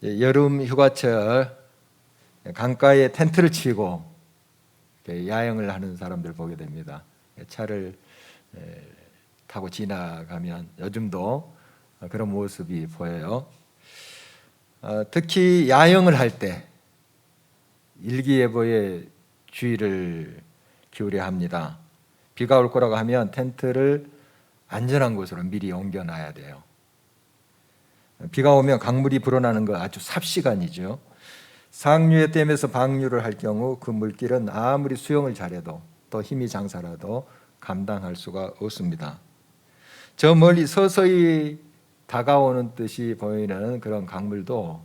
여름 휴가철 강가에 텐트를 치고 야영을 하는 사람들 보게 됩니다. 차를 타고 지나가면 요즘도 그런 모습이 보여요. 특히 야영을 할 때 일기예보에 주의를 기울여야 합니다. 비가 올 거라고 하면 텐트를 안전한 곳으로 미리 옮겨놔야 돼요. 비가 오면 강물이 불어나는 거 아주 삽시간이죠. 상류의 댐에서 방류를 할 경우 그 물길은 아무리 수영을 잘해도 또 힘이 장사라도 감당할 수가 없습니다. 저 멀리 서서히 다가오는 듯이 보이는 그런 강물도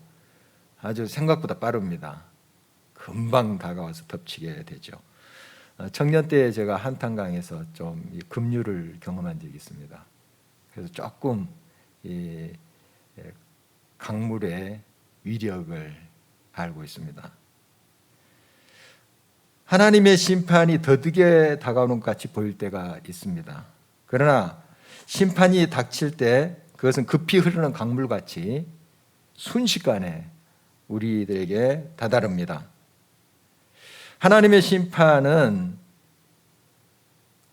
아주 생각보다 빠릅니다. 금방 다가와서 덮치게 되죠. 청년 때 제가 한탄강에서 좀 급류를 경험한 적이 있습니다. 그래서 조금 이 강물의 위력을 알고 있습니다. 하나님의 심판이 더디게 다가오는 것 같이 보일 때가 있습니다. 그러나 심판이 닥칠 때 그것은 급히 흐르는 강물같이 순식간에 우리들에게 다다릅니다. 하나님의 심판은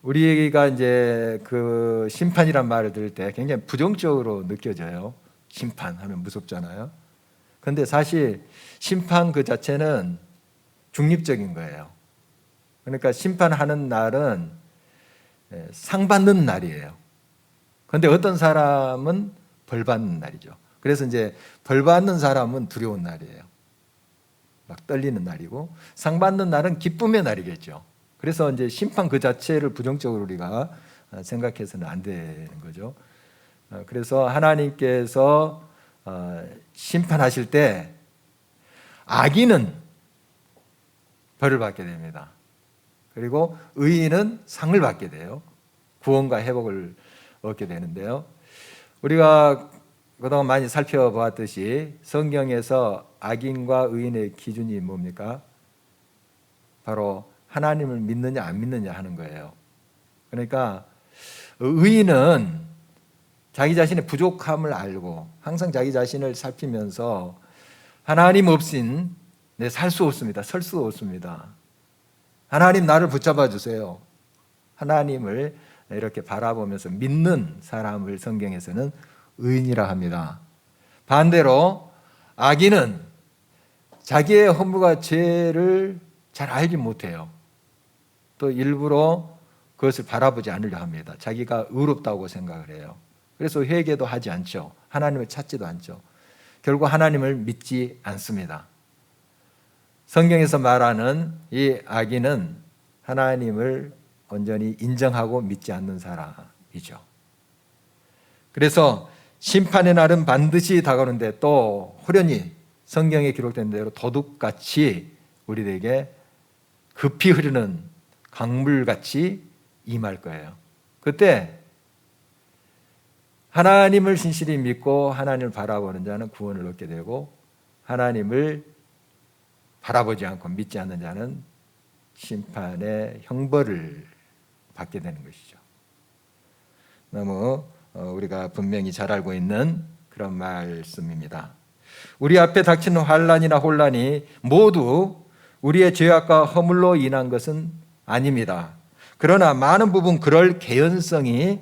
우리가 이제 그 심판이란 말을 들을 때 굉장히 부정적으로 느껴져요. 심판하면 무섭잖아요. 그런데 사실 심판 그 자체는 중립적인 거예요. 그러니까 심판하는 날은 상 받는 날이에요. 그런데 어떤 사람은 벌 받는 날이죠. 그래서 이제 벌 받는 사람은 두려운 날이에요. 막 떨리는 날이고, 상 받는 날은 기쁨의 날이겠죠. 그래서 이제 심판 그 자체를 부정적으로 우리가 생각해서는 안 되는 거죠. 그래서 하나님께서 심판하실 때 악인은 벌을 받게 됩니다. 그리고 의인은 상을 받게 돼요. 구원과 회복을 얻게 되는데요. 우리가 그동안 많이 살펴보았듯이 성경에서 악인과 의인의 기준이 뭡니까? 바로 하나님을 믿느냐 안 믿느냐 하는 거예요. 그러니까 의인은 자기 자신의 부족함을 알고 항상 자기 자신을 살피면서 하나님 없인 내 살 수 없습니다. 설 수 없습니다. 하나님 나를 붙잡아 주세요. 하나님을 이렇게 바라보면서 믿는 사람을 성경에서는 의인이라 합니다. 반대로 악인은 자기의 허물과 죄를 잘 알지 못해요. 또 일부러 그것을 바라보지 않으려 합니다. 자기가 의롭다고 생각을 해요. 그래서 회개도 하지 않죠. 하나님을 찾지도 않죠. 결국 하나님을 믿지 않습니다. 성경에서 말하는 이 악인은 하나님을 온전히 인정하고 믿지 않는 사람이죠. 그래서 심판의 날은 반드시 다가오는데 또 호련히 성경에 기록된 대로 도둑같이 우리에게 급히 흐르는 강물같이 임할 거예요. 그때 하나님을 신실히 믿고 하나님을 바라보는 자는 구원을 얻게 되고 하나님을 바라보지 않고 믿지 않는 자는 심판의 형벌을 받게 되는 것이죠. 너무 우리가 분명히 잘 알고 있는 그런 말씀입니다. 우리 앞에 닥치는 환난이나 혼란이 모두 우리의 죄악과 허물로 인한 것은 아닙니다. 그러나 많은 부분 그럴 개연성이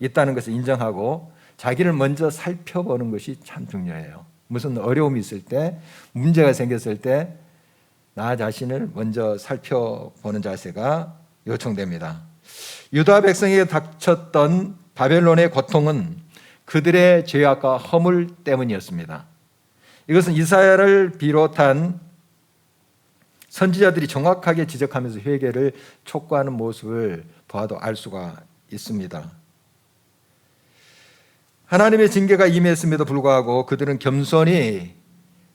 있다는 것을 인정하고 자기를 먼저 살펴보는 것이 참 중요해요. 무슨 어려움이 있을 때, 문제가 생겼을 때 나 자신을 먼저 살펴보는 자세가 요청됩니다. 유다 백성에게 닥쳤던 바벨론의 고통은 그들의 죄악과 허물 때문이었습니다. 이것은 이사야를 비롯한 선지자들이 정확하게 지적하면서 회개를 촉구하는 모습을 봐도 알 수가 있습니다. 하나님의 징계가 임했음에도 불구하고 그들은 겸손히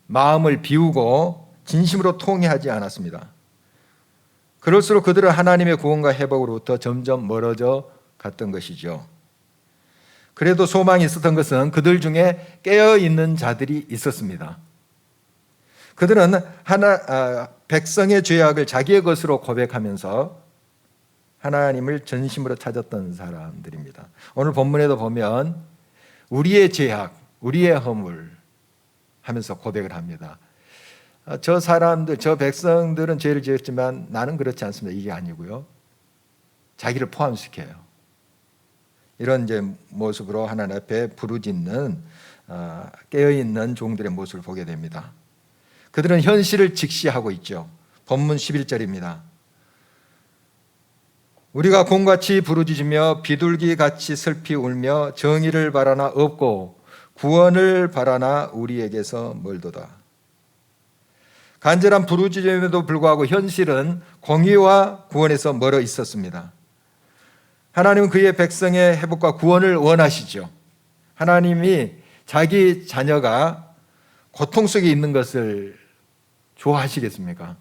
마음을 비우고 진심으로 통회하지 않았습니다. 그럴수록 그들은 하나님의 구원과 회복으로부터 점점 멀어져 갔던 것이죠. 그래도 소망이 있었던 것은 그들 중에 깨어있는 자들이 있었습니다. 그들은 백성의 죄악을 자기의 것으로 고백하면서 하나님을 전심으로 찾았던 사람들입니다. 오늘 본문에도 보면 우리의 죄악, 우리의 허물, 하면서 고백을 합니다. 저 사람들, 저 백성들은 죄를 지었지만 나는 그렇지 않습니다. 이게 아니고요. 자기를 포함시켜요. 이런 이제 모습으로 하나님 앞에 부르짖는 깨어있는 종들의 모습을 보게 됩니다. 그들은 현실을 직시하고 있죠. 본문 11절입니다. 우리가 곰같이 부르짖으며 비둘기같이 슬피 울며 정의를 바라나 없고 구원을 바라나 우리에게서 멀도다. 간절한 부르짖음에도 불구하고 현실은 공의와 구원에서 멀어 있었습니다. 하나님은 그의 백성의 회복과 구원을 원하시죠. 하나님이 자기 자녀가 고통 속에 있는 것을 좋아하시겠습니까?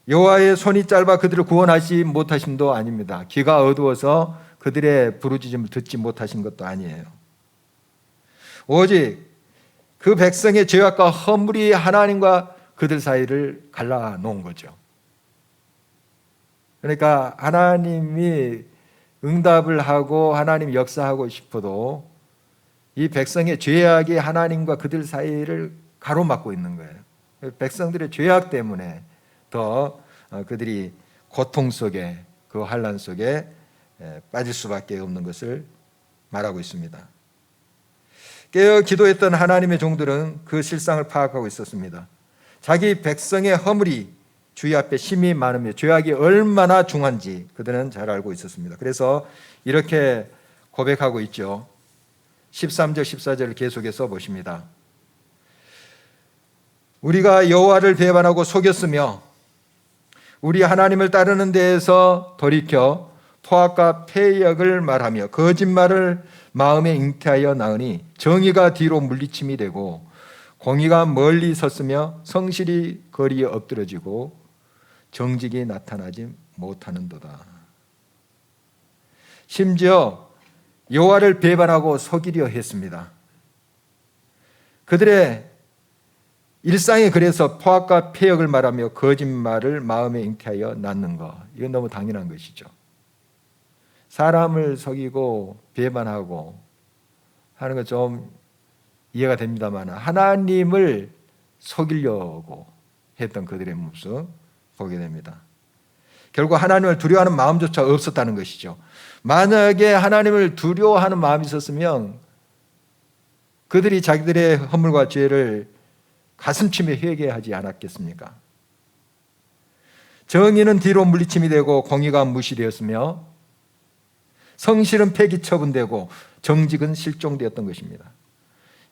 여호와의 손이 짧아 그들을 구원하지 못하심도 아닙니다. 귀가 어두워서 그들의 부르짖음을 듣지 못하신 것도 아니에요. 오직 그 백성의 죄악과 허물이 하나님과 그들 사이를 갈라놓은 거죠. 그러니까 하나님이 응답을 하고 하나님 역사하고 싶어도 이 백성의 죄악이 하나님과 그들 사이를 가로막고 있는 거예요. 백성들의 죄악 때문에 더 그들이 고통 속에, 그 환난 속에 빠질 수밖에 없는 것을 말하고 있습니다. 깨어 기도했던 하나님의 종들은 그 실상을 파악하고 있었습니다. 자기 백성의 허물이 주의 앞에 심히 많으며 죄악이 얼마나 중한지 그들은 잘 알고 있었습니다. 그래서 이렇게 고백하고 있죠. 13절 14절을 계속해서 보십니다. 우리가 여호와를 배반하고 속였으며 우리 하나님을 따르는 데에서 돌이켜 포악과 패역을 말하며 거짓말을 마음에 잉태하여 나으니 정의가 뒤로 물리침이 되고 공의가 멀리 섰으며 성실이 거리에 엎드러지고 정직이 나타나지 못하는도다. 심지어 여호와를 배반하고 속이려 했습니다. 그들의 일상이 그래서 포악과 패역을 말하며 거짓말을 마음에 잉태하여 낳는 것, 이건 너무 당연한 것이죠. 사람을 속이고 배반하고 하는 건 좀 이해가 됩니다만 하나님을 속이려고 했던 그들의 모습 보게 됩니다. 결국 하나님을 두려워하는 마음조차 없었다는 것이죠. 만약에 하나님을 두려워하는 마음이 있었으면 그들이 자기들의 허물과 죄를 가슴치며 회개하지 않았겠습니까? 정의는 뒤로 물리침이 되고 공의가 무시되었으며 성실은 폐기 처분되고 정직은 실종되었던 것입니다.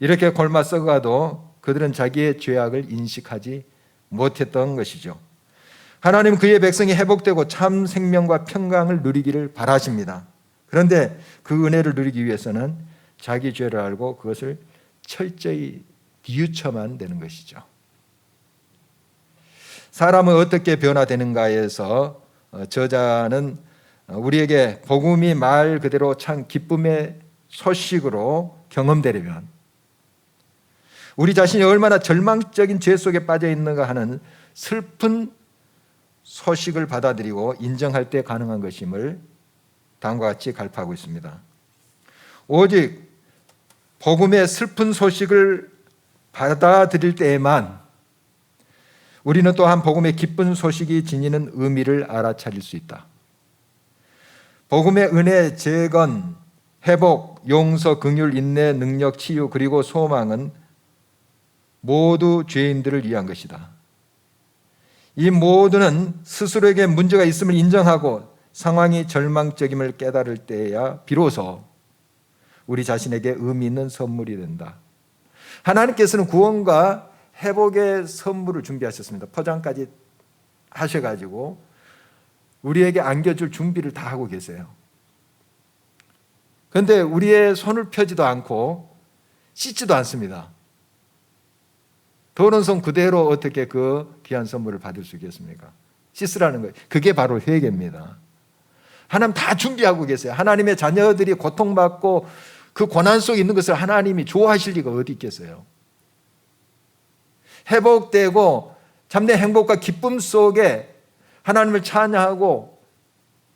이렇게 골마 썩어가도 그들은 자기의 죄악을 인식하지 못했던 것이죠. 하나님은 그의 백성이 회복되고 참 생명과 평강을 누리기를 바라십니다. 그런데 그 은혜를 누리기 위해서는 자기 죄를 알고 그것을 철저히 뉘우쳐만 되는 것이죠. 사람은 어떻게 변화되는가에서 저자는 우리에게 복음이 말 그대로 참 기쁨의 소식으로 경험되려면 우리 자신이 얼마나 절망적인 죄 속에 빠져 있는가 하는 슬픈 소식을 받아들이고 인정할 때 가능한 것임을 다음과 같이 갈파하고 있습니다. 오직 복음의 슬픈 소식을 받아들일 때에만 우리는 또한 복음의 기쁜 소식이 지니는 의미를 알아차릴 수 있다. 복음의 은혜, 재건, 회복, 용서, 긍휼, 인내, 능력, 치유 그리고 소망은 모두 죄인들을 위한 것이다. 이 모두는 스스로에게 문제가 있음을 인정하고 상황이 절망적임을 깨달을 때야 비로소 우리 자신에게 의미 있는 선물이 된다. 하나님께서는 구원과 회복의 선물을 준비하셨습니다. 포장까지 하셔가지고 우리에게 안겨줄 준비를 다 하고 계세요. 그런데 우리의 손을 펴지도 않고 씻지도 않습니다. 더러운 손 그대로 어떻게 그 귀한 선물을 받을 수 있겠습니까? 씻으라는 거예요. 그게 바로 회개입니다. 하나님 다 준비하고 계세요. 하나님의 자녀들이 고통받고 그 고난 속에 있는 것을 하나님이 좋아하실 리가 어디 있겠어요? 회복되고 참된 행복과 기쁨 속에 하나님을 찬양하고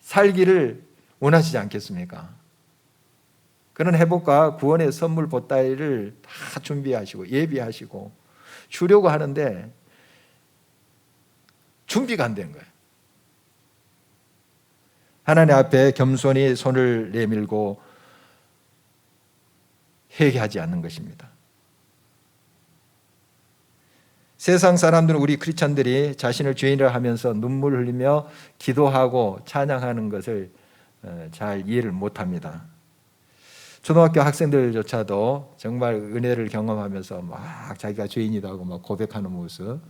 살기를 원하시지 않겠습니까? 그런 회복과 구원의 선물 보따리를 다 준비하시고 예비하시고 주려고 하는데 준비가 안 된 거예요. 하나님 앞에 겸손히 손을 내밀고 회개하지 않는 것입니다. 세상 사람들은 우리 크리스찬들이 자신을 죄인이라 하면서 눈물 흘리며 기도하고 찬양하는 것을 잘 이해를 못합니다. 초등학교 학생들조차도 정말 은혜를 경험하면서 막 자기가 죄인이다 하고 막 고백하는 모습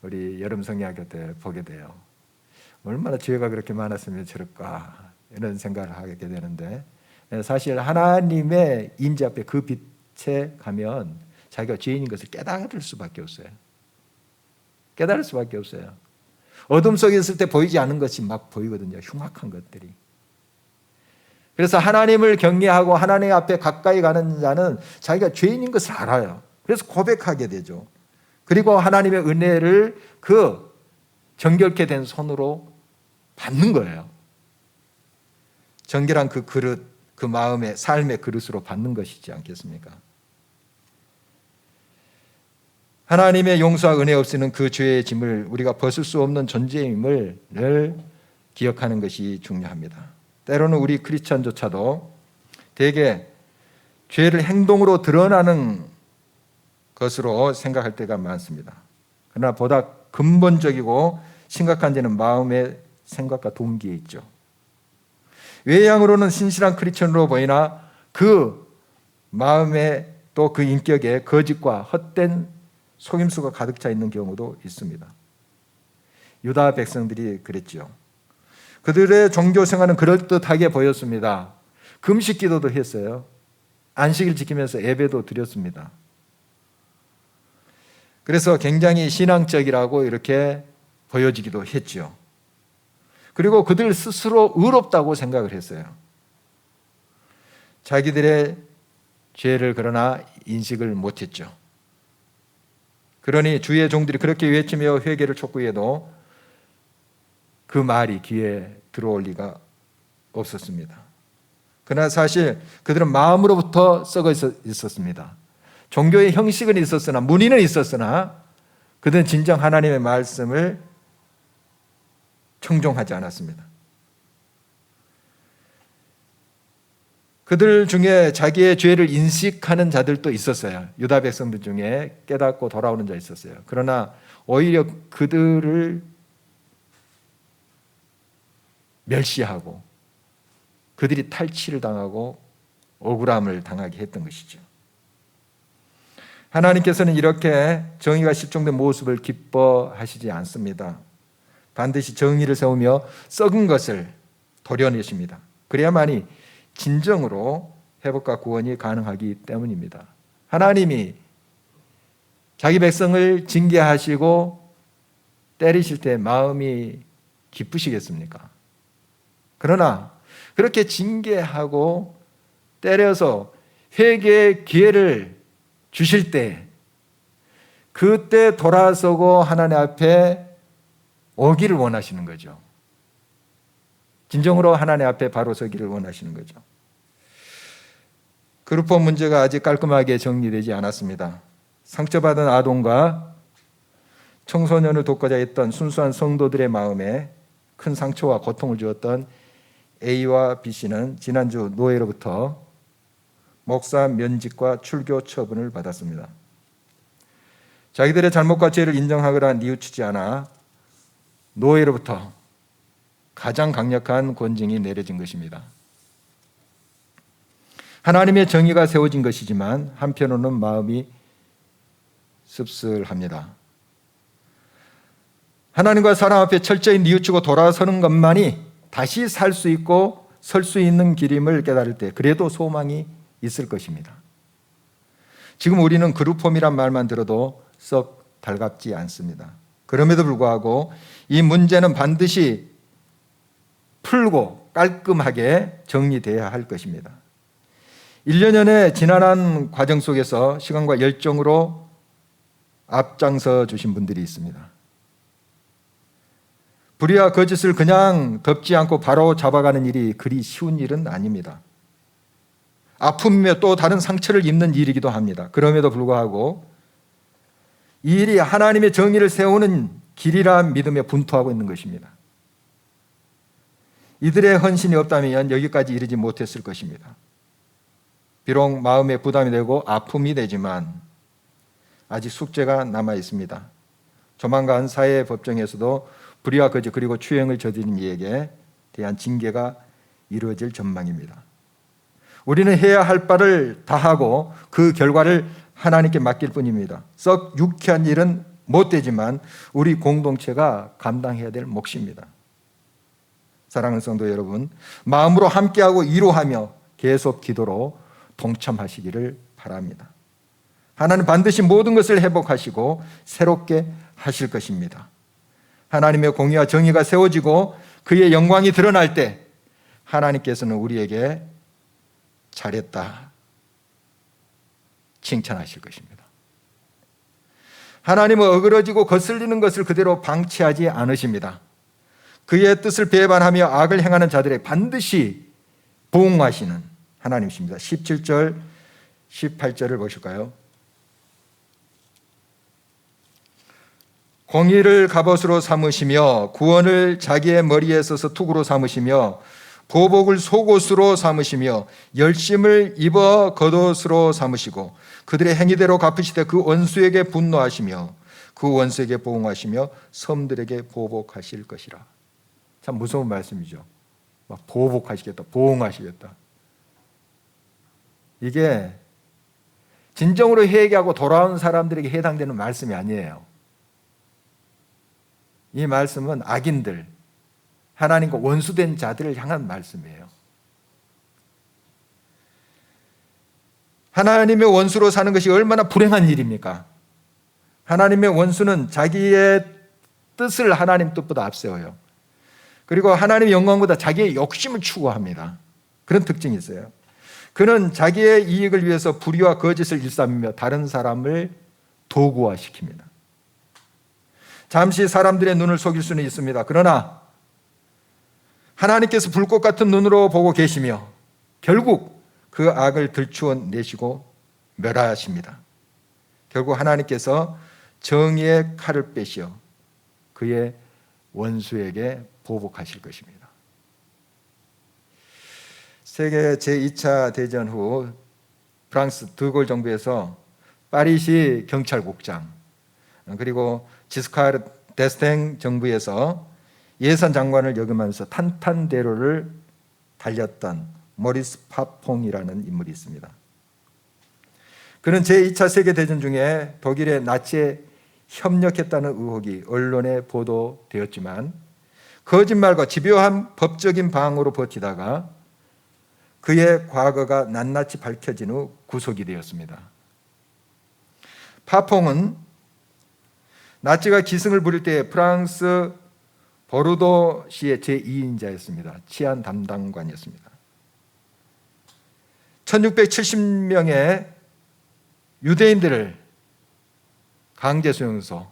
우리 여름 성리학교 때 보게 돼요. 얼마나 죄가 그렇게 많았으면 저럴까 이런 생각을 하게 되는데, 사실 하나님의 임재 앞에 그 빛에 가면 자기가 죄인인 것을 깨달을 수밖에 없어요. 깨달을 수밖에 없어요. 어둠 속에 있을 때 보이지 않는 것이 막 보이거든요. 흉악한 것들이. 그래서 하나님을 경외하고 하나님 앞에 가까이 가는 자는 자기가 죄인인 것을 알아요. 그래서 고백하게 되죠. 그리고 하나님의 은혜를 그 정결케 된 손으로 받는 거예요. 정결한 그 그릇, 그 마음의 삶의 그릇으로 받는 것이지 않겠습니까? 하나님의 용서와 은혜 없이는 그 죄의 짐을 우리가 벗을 수 없는 존재임을 늘 기억하는 것이 중요합니다. 때로는 우리 크리스천조차도 대개 죄를 행동으로 드러나는 것으로 생각할 때가 많습니다. 그러나 보다 근본적이고 심각한 죄는 마음의 생각과 동기에 있죠. 외양으로는 신실한 크리스천으로 보이나 그 마음에 또 그 인격에 거짓과 헛된 속임수가 가득 차 있는 경우도 있습니다. 유다 백성들이 그랬죠. 그들의 종교 생활은 그럴듯하게 보였습니다. 금식 기도도 했어요. 안식일 지키면서 예배도 드렸습니다. 그래서 굉장히 신앙적이라고 이렇게 보여지기도 했죠. 그리고 그들 스스로 의롭다고 생각을 했어요. 자기들의 죄를 그러나 인식을 못했죠. 그러니 주의 종들이 그렇게 외치며 회개를 촉구해도 그 말이 귀에 들어올 리가 없었습니다. 그러나 사실 그들은 마음으로부터 썩어 있었습니다. 종교의 형식은 있었으나, 문의는 있었으나 그들은 진정 하나님의 말씀을 청종하지 않았습니다. 그들 중에 자기의 죄를 인식하는 자들도 있었어요. 유다 백성들 중에 깨닫고 돌아오는 자 있었어요. 그러나 오히려 그들을 멸시하고 그들이 탈취를 당하고 억울함을 당하게 했던 것이죠. 하나님께서는 이렇게 정의가 실종된 모습을 기뻐하시지 않습니다. 반드시 정의를 세우며 썩은 것을 도려내십니다. 그래야만이 진정으로 회복과 구원이 가능하기 때문입니다. 하나님이 자기 백성을 징계하시고 때리실 때 마음이 기쁘시겠습니까? 그러나 그렇게 징계하고 때려서 회개의 기회를 주실 때 그때 돌아서고 하나님 앞에 오기를 원하시는 거죠. 진정으로 하나님 앞에 바로 서기를 원하시는 거죠. 그룹법 문제가 아직 깔끔하게 정리되지 않았습니다. 상처받은 아동과 청소년을 돕고자 했던 순수한 성도들의 마음에 큰 상처와 고통을 주었던 A와 B씨는 지난주 노예로부터 목사 면직과 출교 처분을 받았습니다. 자기들의 잘못과 죄를 인정하거나 뉘우치지 않아 노예로부터 가장 강력한 권징이 내려진 것입니다. 하나님의 정의가 세워진 것이지만 한편으로는 마음이 씁쓸합니다. 하나님과 사람 앞에 철저히 뉘우치고 돌아서는 것만이 다시 살 수 있고 설 수 있는 길임을 깨달을 때 그래도 소망이 있을 것입니다. 지금 우리는 그룹홈이란 말만 들어도 썩 달갑지 않습니다. 그럼에도 불구하고 이 문제는 반드시 풀고 깔끔하게 정리돼야 할 것입니다. 1년여의 지난한 과정 속에서 시간과 열정으로 앞장서 주신 분들이 있습니다. 불의와 거짓을 그냥 덮지 않고 바로 잡아가는 일이 그리 쉬운 일은 아닙니다. 아픔이며 또 다른 상처를 입는 일이기도 합니다. 그럼에도 불구하고 이 일이 하나님의 정의를 세우는 길이라 믿으며 분투하고 있는 것입니다. 이들의 헌신이 없다면 여기까지 이르지 못했을 것입니다. 비록 마음에 부담이 되고 아픔이 되지만 아직 숙제가 남아 있습니다. 조만간 사회법정에서도 불의와 거짓 그리고 추행을 저지른 이에게 대한 징계가 이루어질 전망입니다. 우리는 해야 할 바를 다하고 그 결과를 하나님께 맡길 뿐입니다. 썩 유쾌한 일은 못 되지만 우리 공동체가 감당해야 될 몫입니다. 사랑하는 성도 여러분, 마음으로 함께하고 위로하며 계속 기도로 동참하시기를 바랍니다. 하나님 반드시 모든 것을 회복하시고 새롭게 하실 것입니다. 하나님의 공의와 정의가 세워지고 그의 영광이 드러날 때 하나님께서는 우리에게 잘했다 칭찬하실 것입니다. 하나님은 어그러지고 거슬리는 것을 그대로 방치하지 않으십니다. 그의 뜻을 배반하며 악을 행하는 자들에 반드시 보응하시는 하나님이십니다. 17절, 18절을 보실까요? 공의를 갑옷으로 삼으시며 구원을 자기의 머리에 써서 투구로 삼으시며 보복을 속옷으로 삼으시며 열심을 입어 겉옷으로 삼으시고 그들의 행위대로 갚으시되 그 원수에게 분노하시며 그 원수에게 보응하시며 섬들에게 보복하실 것이라. 참 무서운 말씀이죠. 막 보복하시겠다, 보응하시겠다. 이게 진정으로 회개하고 돌아온 사람들에게 해당되는 말씀이 아니에요. 이 말씀은 악인들, 하나님과 원수된 자들을 향한 말씀이에요. 하나님의 원수로 사는 것이 얼마나 불행한 일입니까? 하나님의 원수는 자기의 뜻을 하나님 뜻보다 앞세워요. 그리고 하나님의 영광보다 자기의 욕심을 추구합니다. 그런 특징이 있어요. 그는 자기의 이익을 위해서 불의와 거짓을 일삼으며 다른 사람을 도구화시킵니다. 잠시 사람들의 눈을 속일 수는 있습니다. 그러나 하나님께서 불꽃 같은 눈으로 보고 계시며 결국 그 악을 들추어내시고 멸하십니다. 결국 하나님께서 정의의 칼을 빼시어 그의 원수에게 보복하실 것입니다. 세계 제2차 대전 후 프랑스 드골 정부에서 파리시 경찰국장 그리고 지스카르 데스탱 정부에서 예산 장관을 역임하면서 탄탄대로를 달렸던 모리스 파퐁이라는 인물이 있습니다. 그는 제2차 세계대전 중에 독일의 나치에 협력했다는 의혹이 언론에 보도되었지만 거짓말과 집요한 법적인 방어로 버티다가 그의 과거가 낱낱이 밝혀진 후 구속이 되었습니다. 파퐁은 나치가 기승을 부릴 때 프랑스 보르도시의 제2인자였습니다. 치안 담당관이었습니다. 1670명의 유대인들을 강제 수용소,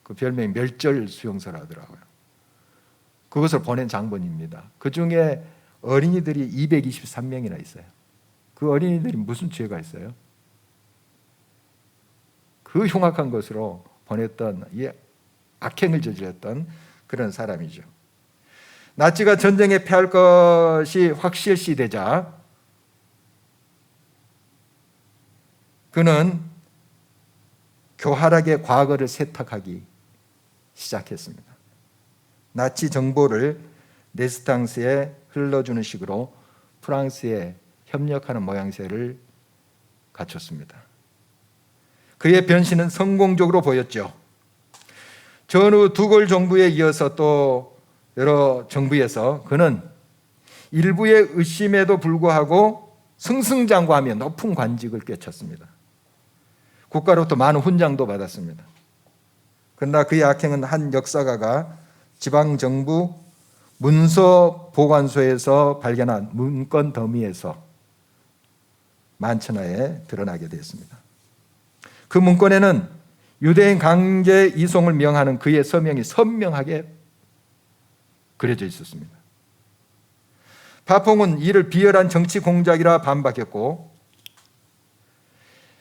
그 별명이 멸절 수용소라 하더라고요. 그것을 보낸 장본입니다. 그 중에 어린이들이 223명이나 있어요. 그 어린이들이 무슨 죄가 있어요? 그 흉악한 것으로 보냈던 이 악행을 저질렀던 그런 사람이죠. 나치가 전쟁에 패할 것이 확실시되자 그는 교활하게 과거를 세탁하기 시작했습니다. 나치 정보를 레스탕스에 흘러주는 식으로 프랑스에 협력하는 모양새를 갖췄습니다. 그의 변신은 성공적으로 보였죠. 전후 두골 정부에 이어서 또 여러 정부에서 그는 일부의 의심에도 불구하고 승승장구하며 높은 관직을 꿰찼습니다. 국가로부터 많은 훈장도 받았습니다. 그러나 그의 악행은 한 역사가가 지방정부 문서 보관소에서 발견한 문건 더미에서 만천하에 드러나게 되었습니다. 그 문건에는 유대인 강제 이송을 명하는 그의 서명이 선명하게 그려져 있었습니다. 파퐁은 이를 비열한 정치 공작이라 반박했고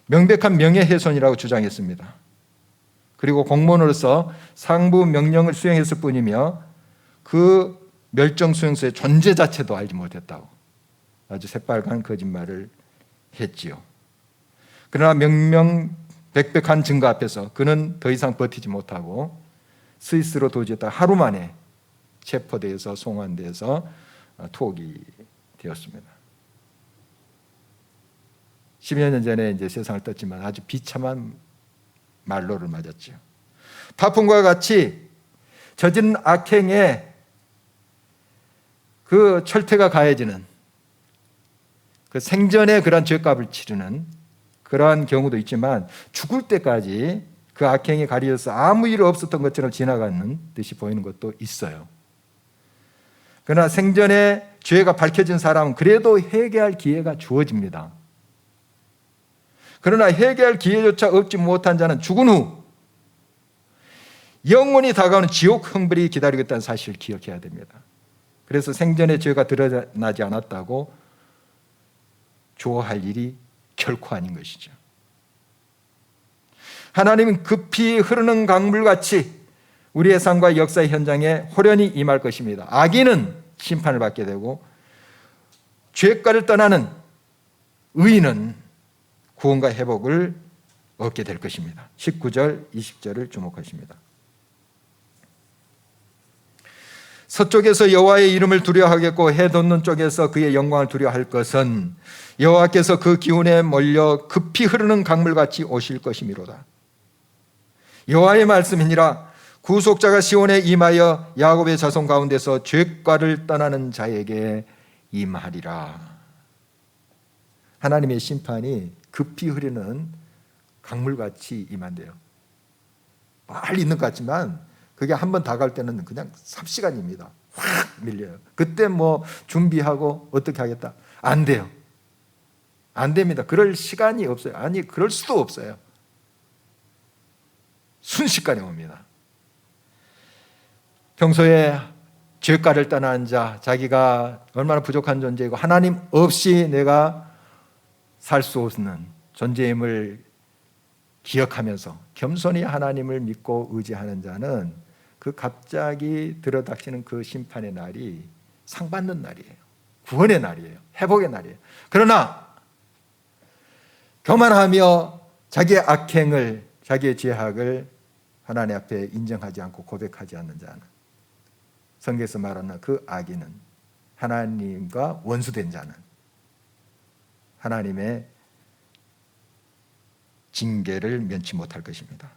명백한 명예훼손이라고 주장했습니다. 그리고 공무원으로서 상부 명령을 수행했을 뿐이며 그 멸종 수용소의 존재 자체도 알지 못했다고 아주 새빨간 거짓말을 했지요. 그러나 명명백백한 증거 앞에서 그는 더 이상 버티지 못하고 스위스로 도주했다 하루 만에 체포돼서 송환돼서 투옥이 되었습니다. 10여 년 전에 이제 세상을 떴지만 아주 비참한 말로를 맞았죠. 파풍과 같이 저지른 악행에 그 철퇴가 가해지는 그 생전에 그러한 죄값을 치르는 그러한 경우도 있지만 죽을 때까지 그 악행이 가려져서 아무 일 없었던 것처럼 지나가는 듯이 보이는 것도 있어요. 그러나 생전에 죄가 밝혀진 사람은 그래도 회개할 기회가 주어집니다. 그러나 회개할 기회조차 얻지 못한 자는 죽은 후 영원히 다가오는 지옥 형벌이 기다리고 있다는 사실을 기억해야 됩니다. 그래서 생전에 죄가 드러나지 않았다고 좋아할 일이 결코 아닌 것이죠. 하나님은 급히 흐르는 강물같이 우리의 삶과 역사의 현장에 호련히 임할 것입니다. 악인은 심판을 받게 되고 죄가를 떠나는 의인은 구원과 회복을 얻게 될 것입니다. 19절, 20절을 주목하십니다. 서쪽에서 여호와의 이름을 두려워하겠고 해 돋는 쪽에서 그의 영광을 두려워할 것은 여호와께서 그 기운에 몰려 급히 흐르는 강물같이 오실 것이미로다. 여호와의 말씀이니라. 구속자가 시온에 임하여 야곱의 자손 가운데서 죄과를 떠나는 자에게 임하리라. 하나님의 심판이 급히 흐르는 강물같이 임한대요. 빨리 있는 것 같지만 그게 한번 다가올 때는 그냥 삽시간입니다. 확 밀려요. 그때 뭐 준비하고 어떻게 하겠다? 안 돼요. 안 됩니다. 그럴 시간이 없어요. 아니, 그럴 수도 없어요. 순식간에 옵니다. 평소에 죄가를 떠난 자, 자기가 얼마나 부족한 존재이고 하나님 없이 내가 살 수 없는 존재임을 기억하면서 겸손히 하나님을 믿고 의지하는 자는 그 갑자기 들어닥치는 그 심판의 날이 상받는 날이에요. 구원의 날이에요. 회복의 날이에요. 그러나 교만하며 자기의 악행을, 자기의 죄악을 하나님 앞에 인정하지 않고 고백하지 않는 자는, 성경에서 말하는 그 악인은 하나님과 원수된 자는 하나님의 징계를 면치 못할 것입니다.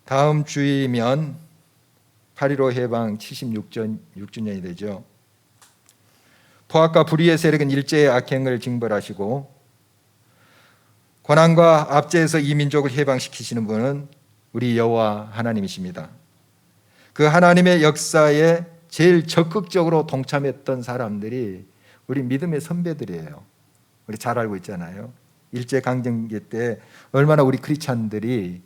다음 주이면 8.15 해방 76주년이 되죠. 포악과 불의의 세력은 일제의 악행을 징벌하시고 고난과 압제에서 이 민족을 해방시키시는 분은 우리 여호와 하나님이십니다. 그 하나님의 역사에 제일 적극적으로 동참했던 사람들이 우리 믿음의 선배들이에요. 우리 잘 알고 있잖아요. 일제강점기 때 얼마나 우리 크리스찬들이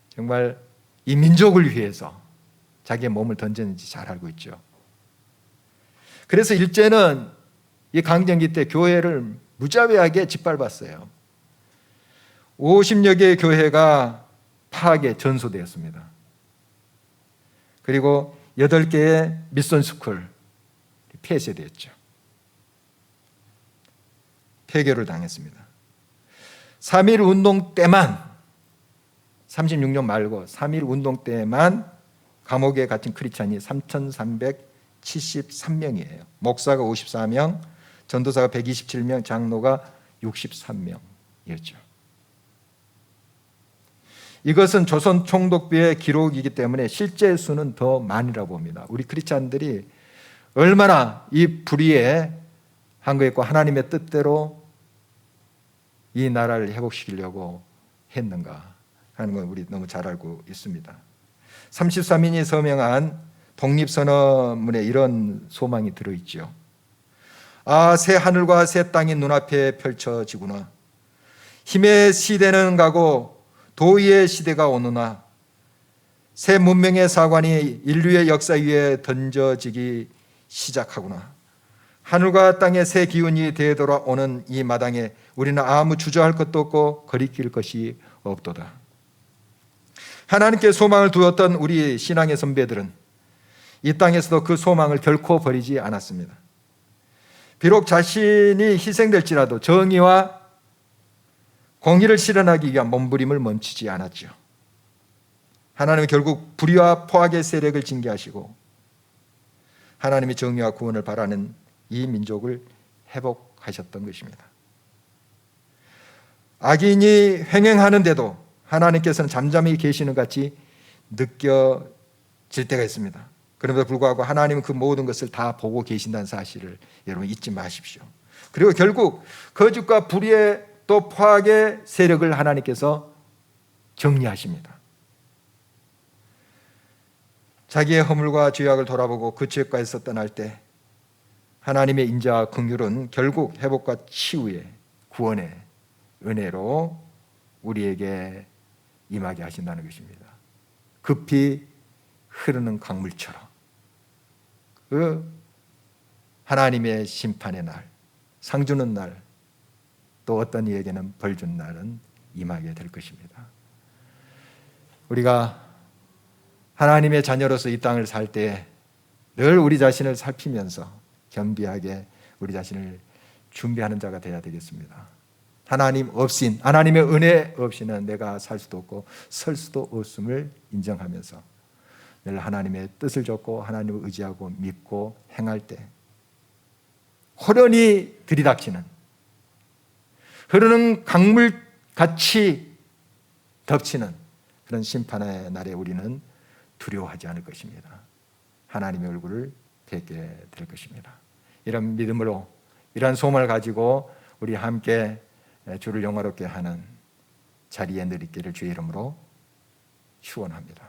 정말 이 민족을 위해서 자기의 몸을 던졌는지 잘 알고 있죠. 그래서 일제는 이 강점기 때 교회를 무자비하게 짓밟았어요. 50여 개의 교회가 파악에 전소되었습니다. 그리고 8개의 미션 스쿨 폐쇄되었죠. 폐교를 당했습니다. 3.1 운동 때만, 36년 말고 3.1 운동 때만 감옥에 갇힌 크리스찬이 3,373명이에요. 목사가 54명, 전도사가 127명, 장로가 63명이었죠. 이것은 조선 총독부의 기록이기 때문에 실제 수는 더 많이라고 봅니다. 우리 크리스찬들이 얼마나 이 불의에 한 거였고 하나님의 뜻대로 이 나라를 회복시키려고 했는가 하는 건 우리 너무 잘 알고 있습니다. 33인이 서명한 독립선언문에 이런 소망이 들어있죠. 아, 새 하늘과 새 땅이 눈앞에 펼쳐지구나. 힘의 시대는 가고 도의의 시대가 오느나 새 문명의 사관이 인류의 역사 위에 던져지기 시작하구나. 하늘과 땅의 새 기운이 되돌아오는 이 마당에 우리는 아무 주저할 것도 없고 거리낄 것이 없도다. 하나님께 소망을 두었던 우리 신앙의 선배들은 이 땅에서도 그 소망을 결코 버리지 않았습니다. 비록 자신이 희생될지라도 정의와 공의를 실현하기 위한 몸부림을 멈추지 않았죠. 하나님은 결국 불의와 포악의 세력을 징계하시고 하나님의 정의와 구원을 바라는 이 민족을 회복하셨던 것입니다. 악인이 횡행하는데도 하나님께서는 잠잠히 계시는 같이 느껴질 때가 있습니다. 그럼에도 불구하고 하나님은 그 모든 것을 다 보고 계신다는 사실을 여러분 잊지 마십시오. 그리고 결국 거짓과 불의의 또 포악의 세력을 하나님께서 정리하십니다. 자기의 허물과 죄악을 돌아보고 그 죄과에서 떠날 때 하나님의 인자와 긍휼은 결국 회복과 치유의 구원의 은혜로 우리에게 임하게 하신다는 것입니다. 급히 흐르는 강물처럼 그 하나님의 심판의 날, 상 주는 날, 또 어떤 이에게는 벌 준 날은 임하게 될 것입니다. 우리가 하나님의 자녀로서 이 땅을 살 때 늘 우리 자신을 살피면서 겸비하게 우리 자신을 준비하는 자가 되어야 되겠습니다. 하나님 없인, 하나님의 은혜 없이는 내가 살 수도 없고 설 수도 없음을 인정하면서 늘 하나님의 뜻을 좇고 하나님을 의지하고 믿고 행할 때 호련히 들이닥치는 흐르는 강물같이 덮치는 그런 심판의 날에 우리는 두려워하지 않을 것입니다. 하나님의 얼굴을 뵙게 될 것입니다. 이런 믿음으로 이러한 소망을 가지고 우리 함께 주를 영화롭게 하는 자리에 늘 있기를 주의 이름으로 축원합니다.